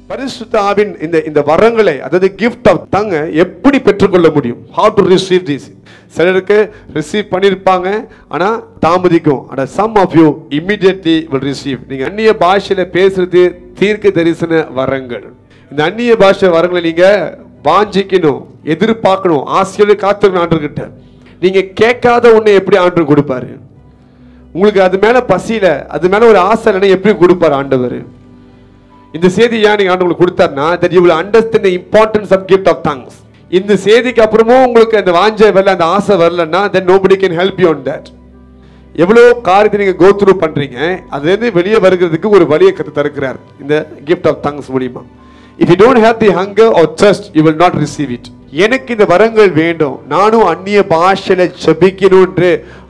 பரிசுத்த ஆவின் இந்த வரங்களை, அதாவது gift of tongue எப்படி பெற்றுக்கொள்ள முடியும்? How to receive this? சிலருக்கு ரிசீவ் பண்ணிருப்பாங்க, ஆனா தாமதிக்கும். ஆனா some of you immediately will receive. நீங்க அந்நிய பாஷையில பேசுறது தீர்க்க தரிசன வரங்கள். இந்த அந்நிய பாஷை வரங்களை நீங்க வாஞ்சிக்கணும், எதிர்பார்க்கணும், ஆசையோட காத்திருக்கணும் ஆண்டவர்கிட்ட. நீங்க கேட்காத ஒண்ணு எப்படி ஆண்டவர் கொடுப்பாரு? உங்களுக்கு அது மேல பசியில, அது மேல ஒரு ஆசை இல்லைன்னா எப்படி கொடுப்பாரு ஆண்டவர்? இந்த செய்தி ஏன் நீங்க ஆண்டவருக்கு கொடுத்தாருன்னா, that you will understand the importance of gift of tongues. இந்த செய்திக்கு அப்புறமும் உங்களுக்கு அந்த வாஞ்சை வரல, அந்த ஆசை வரலன்னா, then nobody can help you on that. எவ்வளவு காரியத்தை நீங்க go through பண்றீங்க, அதுல இருந்து வெளியே வருகிறதுக்கு ஒரு வழியை கத்து தருகிறார் இந்த gift of tongues மூலமா. If you don't have the hunger or thirst, you will not receive it. எனக்கு இந்த வரங்கள் வேண்டும், நானும் அந்நிய பாஷையில ஜெபிக்கணும்ன்ற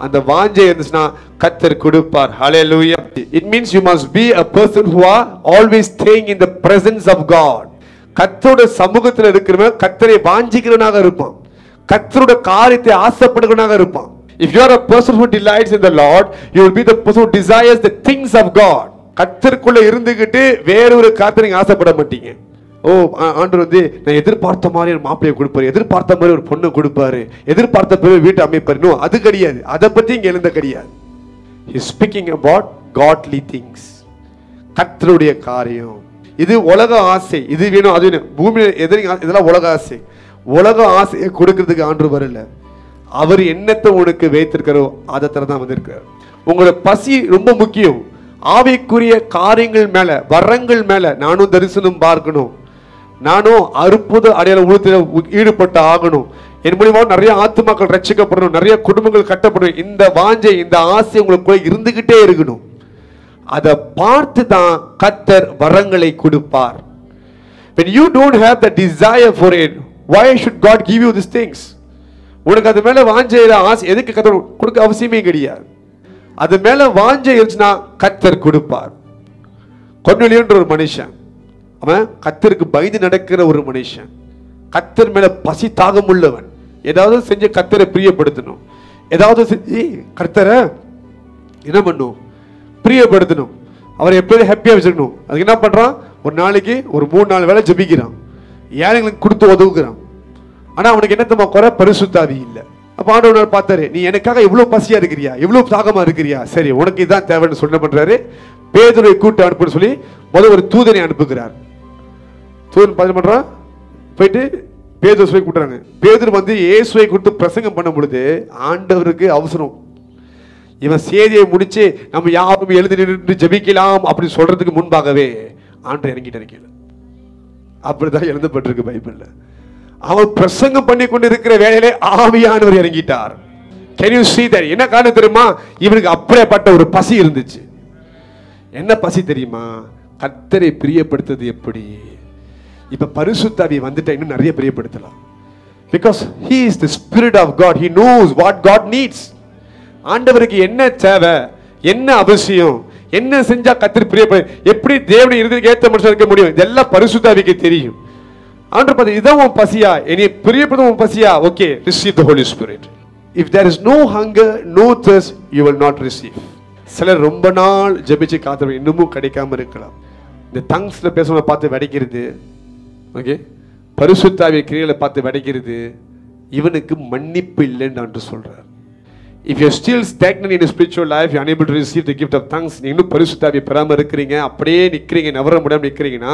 அந்த வாஞ்சை இருந்துச்சுன்னா கர்த்தர் கொடுப்பார். Hallelujah. It means you must be a person who are always staying in the presence of God. கர்த்தரோட சமூகத்தில் இருக்கிறவன் கர்த்தரை வாஞ்சிக்கிறவனாக இருப்பான், கர்த்தரோட காரியத்தை ஆசைப்படுகிறவனாக இருப்பான். If you are a person who delights in the Lord, you will be the person who desires the things of God. கர்த்தருக்குள்ள இருந்துகிட்டு வேறொரு காரியத்தை நீங்க ஆசைப்பட மாட்டீங்க. ஓ ஆண்டவர் வந்து நான் எதிர்பார்த்த மாதிரி ஒரு மாப்பிளையை கொடுப்பாரு, எதிர்பார்த்த மாதிரி ஒரு பொண்ணை கொடுப்பாரு, எதிர்பார்த்த மாதிரி வீட்டை அமைப்பாரு. அது கிடையாது, அதை பத்தி இங்க எழுந்த கிடையாது. He is speaking about godly things. கர்த்தருடைய காரியம். இது உலக ஆசை, இது வேணும் அது வேணும், பூமியில இதெல்லாம் உலக ஆசை. உலக ஆசையை கொடுக்கிறதுக்கு ஆண்டவர் வரல. அவர் என்னத்தை உனக்கு வைத்திருக்காரோ அதை தரதான் வந்திருக்கார். உங்களோட பசி ரொம்ப முக்கியம். ஆவிக்குரிய காரியங்கள் மேல, வரங்கள் மேல நானும் தரிசனம் பார்க்கணும், நானும் அற்புத அடையாள ஊழியத்தில் ஈடுபட்டு ஆகணும், என் மூலமா நிறைய ஆத்துமாக்கள் ரட்சிக்கப்படணும், நிறைய குடும்பங்கள் கட்டப்படணும். இந்த வாஞ்சை, இந்த ஆசை உங்களுக்குள்ள இருந்துகிட்டே இருக்கணும். அதை பார்த்து தான் கர்த்தர் வரங்களை கொடுப்பார். When you don't have the desire for it, why should God give you these things? உனக்கு அது மேல வாஞ்சை ஆசை எதுக்கு கர்த்தர் கொடுக்க அவசியமே கிடையாது. அது மேல வாஞ்சை இருந்துச்சுன்னா கர்த்தர் கொடுப்பார். கொர்நேலியுன்ற ஒரு மனுஷன், அவன் கர்த்தருக்கு பயந்து நடக்கிற ஒரு மனுஷன், கர்த்தர் மேல பசி தாகம் உள்ளவன். ஏதாவது செஞ்சு கர்த்தரை பிரியப்படுத்தணும், ஏதாவது செஞ்சு கர்த்தரை என்ன பண்ணும், பிரியப்படுத்தணும், அவரை எப்போதும் ஹாப்பியா வச்சுக்கணும். அதுக்கு என்ன பண்றான், ஒரு நாளைக்கு ஒரு 3-4 வேளை ஜெபிக்கிறான், ஏழைங்களுக்கு கொடுத்து உதவுகிறான். ஆனா அவனுக்கு என்னத்தமா குறை, பரிசுத்தாவி இல்லை. அப்ப ஆண்டவர் பார்த்தாரு, நீ எனக்காக இவ்வளவு பசியா இருக்கிறியா, இவ்வளவு தாகமா இருக்கிறியா, சரி உனக்கு இதான் தேவைன்னு சொல்ல பண்றாரு. பேதுருவை கூட்ட அனுப்புன்னு சொல்லி முதல் ஒரு தூதனை அனுப்புகிறார். தூதன் பண்றான், போயிட்டு பேதுரு போய் கூட்டுறாங்க. பேதுரு வந்து இயேசுவை குறித்து பிரசங்கம் பண்ணும் பொழுது ஆண்டவருக்கு அவசரம். இவன் செய்தியை முடிச்சு நம்ம யாரும் எழுதி நின்று ஜெபிக்கலாம் அப்படி சொல்றதுக்கு முன்பாகவே ஆண்டவர் இறங்கிட்டு அப்படிதான் எழுதப்பட்டிருக்கு பைபிள்ல. அவன் பிரசங்கம் பண்ணி கொண்டு இருக்கிற வேளையிலே ஆவியானவர் இறங்கிட்டார். Can you see that? என்ன காரணம் தெரியுமா? இவனுக்கு அப்படியேப்பட்ட ஒரு பசி இருந்துச்சு. என்ன பசி தெரியுமா? கர்த்தரை பிரியப்படுத்துறது எப்படி? இப்ப பரிசுத்த ஆவி வந்துட்டா இன்னும் நிறைய பிரியப்படுத்தலாம். Because he is the spirit of God. He knows what God needs. ஆண்டவருக்கு என்ன தேவை, என்ன அவசியம், என்ன செஞ்சா கர்த்தர் பிரியப்படு, எப்படி தேவனை இருதயத்துக்கு ஏத்த மனுஷன் இருக்க முடியும், இதெல்லாம் பரிசுத்த ஆவிக்கு தெரியும். ஆண்டவர் பார்த்து, இதான் உன் பசியா, என்னை பிரியப்படுத்த உன் பசியா, okay, receive the Holy Spirit. If there is no hunger, no thirst, you will not receive. சிலர் ரொம்ப நாள் ஜெபிச்சு காத்து இன்னமும் கிடைக்காம இருக்கலாம். இந்த டங்ஸ்ல பேசுறவங்க பார்த்து வெடிக்கிறது, ஓகே, பரிசுத்த ஆவி கிரியைகளை பார்த்து வெடிக்கிறது, இவனுக்கு மன்னிப்பு இல்லைன்னு ஆண்டு சொல்றார். If you are still stagnant in your spiritual life, you are unable to receive the gift of tongues, நீங்க இன்னும் பரிசுத்த ஆவியை பெறாம இருக்கிறீங்க, அப்படியே நிக்கிறீங்க, நவர முடியாம நிக்கிறீங்கன்னா,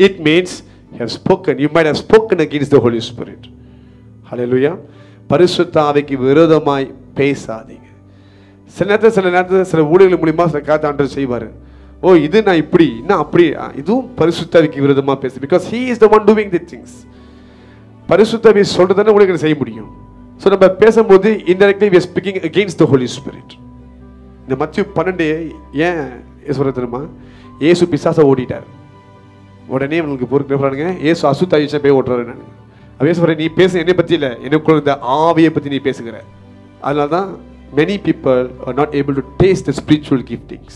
it means you have spoken, you might have spoken against the Holy Spirit. Hallelujah. பரிசுத்த ஆவிக்கு விரோதமாய் பேசாதீங்க. சில நேரத்தில் சில ஊழியர்கள் மூலமா சில காத்து ஆண்டவர் செய்வாரு. ஓ இது நான் இப்படி, நான் அப்படி, இதுவும் பரிசுத்த ஆவிக்கு விரோதமா பேசு. Because he is the one doing the things. பரிசுத்த ஆவி சொல்றதுன்னு ஊழியர்கள் செய்ய முடியும். So நம்ம பேசும்போது indirectly we are speaking against the Holy Spirit. இந்த மத்தேயு 12 ஏன் சொல்றது தெரியுமா? இயேசு பிசாசை ஓடிட்டார். உடனே உங்களுக்கு பொறுக்கிறாங்க, இயேசு அசுத்தாயிச்சா போய் ஓட்டுறாரு. நான் அப்படியே சொல்றேன், நீ பேச என்னை பத்தி இல்லை, எனக்குள்ள இந்த ஆவியை பத்தி நீ பேசுகிற. அதனால்தான் many people are not able to taste the spiritual giftings.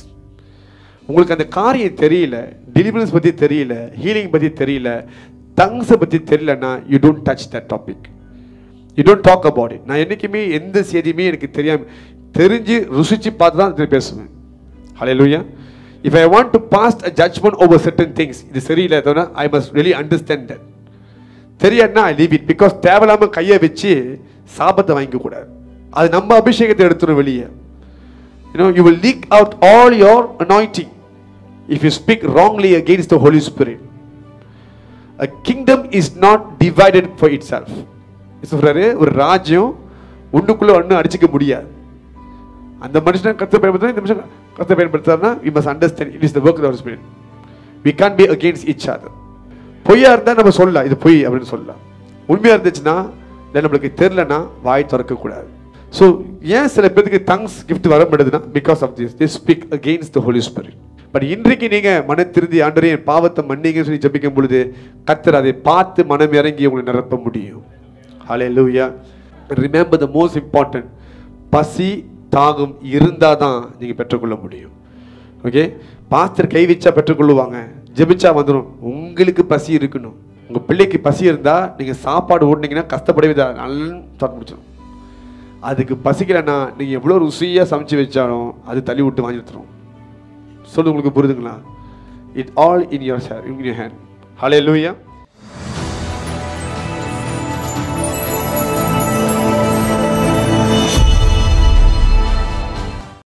உங்களுக்கு அந்த காரியம் தெரியல, டெலிவரன்ஸ் பத்தி தெரியல, ஹீலிங் பத்தி தெரியல, டங்ஸ் பத்தி தெரியலன்னா you don't touch that topic. You don't talk about it. நான் என்னைக்குமே எந்த செய்தியுமே எனக்கு தெரியாம தெரிஞ்சு ருசிச்சு பார்த்து தான் பேசுவேன். ஹல்லேலூயா. If I want to pass a judgment over certain things, இது சரியில்லை, I must really understand that. தெரியாதுன்னா I leave it, because தேவையில்லாம கையை வச்சு சாபத்தை வாங்கிக்க கூடாது. அது நம்ம அபிஷேகத்தை எடுத்துரும் வெளியே. You will leak out all your anointing if you speak wrongly against the Holy Spirit. A kingdom is not divided for itself. சொல்றாரு, ஒரு ராஜ்யம் ஒண்ணுக்குள்ள ஒண்ணு அடிச்சுக்க முடியாது. அந்த மனுஷனை கர்த்தர் பயன்படுத்துறாரு, இந்த மனுஷன் கர்த்தர் பயன்படுத்துறாருன்னா we must understand it is the work of the Holy Spirit. We can't be against each other. பொய்யா இருந்தா நம்ம சொல்லலாம், இது பொய் அப்படின்னு சொல்லலாம். உண்மையா இருந்துச்சுன்னா இல்லை நம்மளுக்கு தெரியலன்னா வாய் திறக்க கூடாது. ஸோ ஏன் சில பேருக்கு தங்ஸ் கிஃப்ட் வர முடியுதுன்னா because of this, they speak against the Holy Spirit. But இன்றைக்கு நீங்க மனம் திருந்தி ஆண்டவரே என் பாவத்தை மன்னிங்கன்னு சொல்லி ஜெபிக்கும் பொழுது கர்த்தர் அதை பார்த்து மனம் இறங்கி உங்களை நிரப்ப முடியும். ஹல்லேலூயா. ரிமெம்பர் த மோஸ்ட் இம்பார்ட்டன்ட், பசி தாகம் இருந்தால் தான் நீங்கள் பெற்றுக்கொள்ள முடியும். ஓகே, பாஸ்டர் கை வச்சா பெற்றுக்கொள்ளுவாங்க, ஜெபிச்சா வந்துடும். உங்களுக்கு பசி இருக்கணும். உங்கள் பிள்ளைக்கு பசி இருந்தால் நீங்கள் சாப்பாடு ஓட்டினீங்கன்னா கஷ்டப்படவே தான் நல்லா சாப்பிட்டு முடிச்சிடும். அதுக்கு பசிக்கலைன்னா நீங்கள் எவ்வளோ ருசியாக சமைச்சு வச்சாலும் அது தள்ளி விட்டு வாங்கி எடுத்துரும். சொல்லு, உங்களுக்கு புரியுதுங்களா? It all in your hand. Hallelujah.